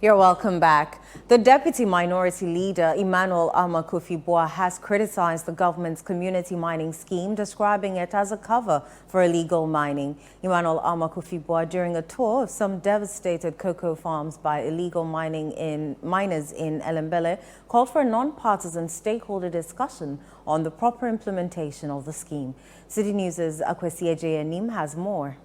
You're welcome back. The Deputy Minority Leader, Emmanuel Armah-Kofi has criticized the government's community mining scheme, describing it as a cover for illegal mining. Emmanuel Armah-Kofi, during a tour of some devastated cocoa farms by illegal miners in Elembele, called for a non-partisan stakeholder discussion on the proper implementation of the scheme. City News' Akwasi Agyei Annim has more.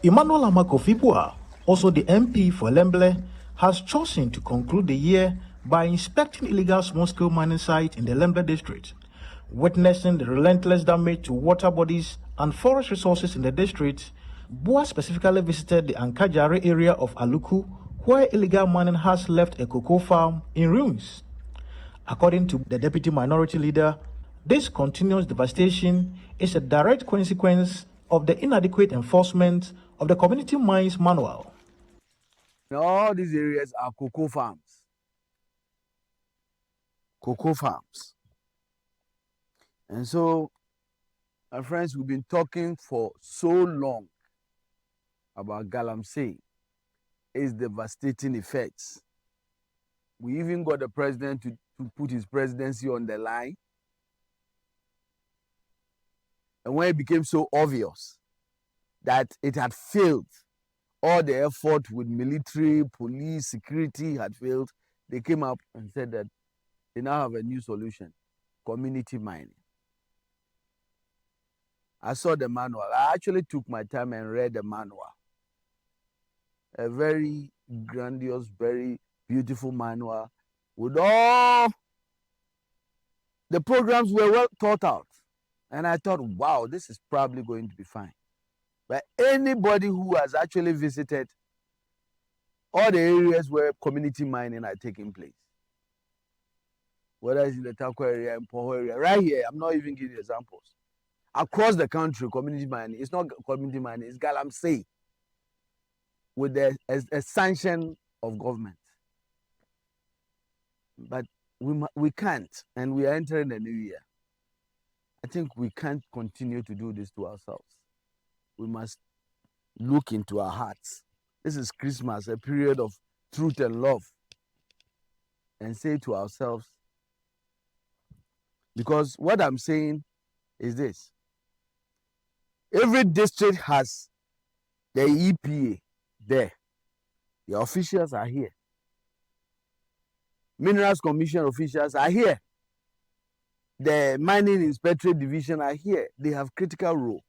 Emmanuel Armah-Kofi, also the MP for Elembele, has chosen to conclude the year by inspecting illegal small-scale mining sites in the Elembele district. Witnessing the relentless damage to water bodies and forest resources in the district, Bua specifically visited the Ankajare area of Aluku, where illegal mining has left a cocoa farm in ruins. According to the Deputy Minority Leader, this continuous devastation is a direct consequence of the inadequate enforcement of the Community Mines Manual. All these areas are cocoa farms. Cocoa farms. And so, my friends, we've been talking for so long about galamsey, its devastating effects. We even got the president to put his presidency on the line. And when it became so obvious that it had failed, all the effort with military, police, security had failed, they came up and said that they now have a new solution: community mining. I saw the manual. I actually took my time and read the manual. A very grandiose, very beautiful manual with all the programs were well thought out. And I thought, wow, this is probably going to be fine. But anybody who has actually visited all the areas where community mining are taking place, whether it's in the Tako area, in Poho area, right here, I'm not even giving examples. Across the country, community mining, it's not community mining, it's galamsey, with a sanction of government. But we can't, and we are entering the new year. I think we can't continue to do this to ourselves. We must look into our hearts. This is Christmas, a period of truth and love. And say to ourselves, because what I'm saying is this: every district has the EPA there. The officials are here. Minerals Commission officials are here. The Mining Inspectorate Division are here. They have critical role.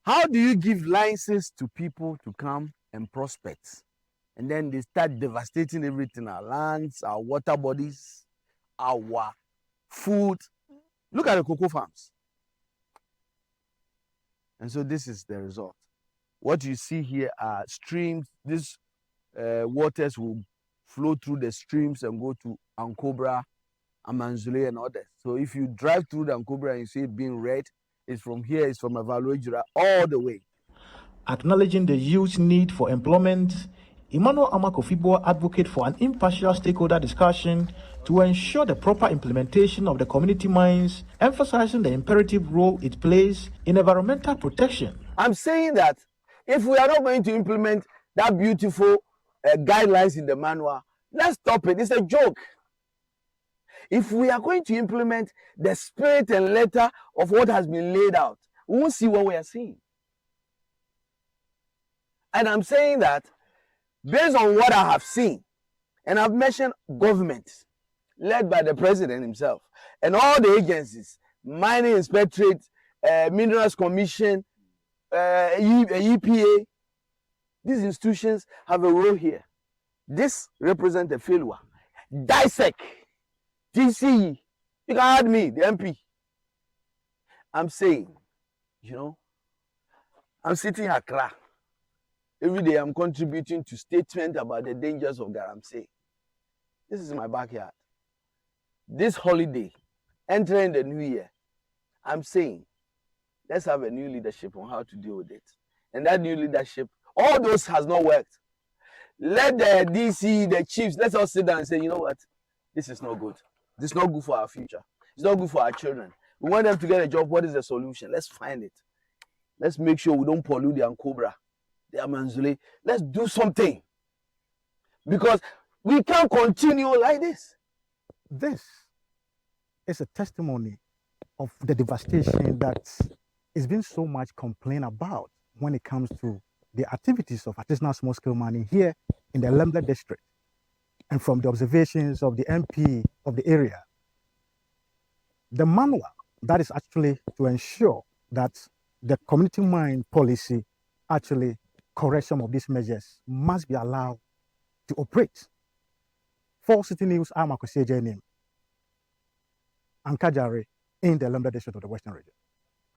How do you give licenses to people to come and prospect? And then they start devastating everything: our lands, our water bodies, our food. Look at the cocoa farms. And so this is the result. What you see here are streams. These waters will flow through the streams and go to Ankobra, Amanzule, and others. So if you drive through the Ankobra and you see it being red, it's from here, it's from Avalojura, all the way. Acknowledging the youth need for employment, Emmanuel Armah-Kofi advocates for an impartial stakeholder discussion to ensure the proper implementation of the community mines, emphasizing the imperative role it plays in environmental protection. I'm saying that if we are not going to implement that beautiful guidelines in the manual, let's stop it. It's a joke. If we are going to implement the spirit and letter of what has been laid out, we won't see what we are seeing. And I'm saying that based on what I have seen, and I've mentioned government led by the president himself and all the agencies, Mining Inspectorate, Minerals Commission, EPA, these institutions have a role here. This represents a failure. Dissect. TCE, you can add me, the MP. I'm saying, I'm sitting in Accra. Every day I'm contributing to statements about the dangers of galamsey. This is my backyard. This holiday, entering the new year, I'm saying, let's have a new leadership on how to deal with it. And that new leadership, all those has not worked. Let the DC, the chiefs, let's all sit down and say, you know what? This is not good. This is not good for our future. It's not good for our children. We want them to get a job. What is the solution? Let's find it. Let's make sure we don't pollute the Ankobra, the Amanzule. Let's do something. Because we can't continue like this. This is a testimony of the devastation that is being so much complained about when it comes to the activities of artisanal small-scale mining here in the Lemble district. And from the observations of the MP of the area, the manual that is actually to ensure that the community mine policy actually corrects some of these measures must be allowed to operate. For City News, Armah-Kofi, Annim, and Agyei in the Lemble district of the Western region.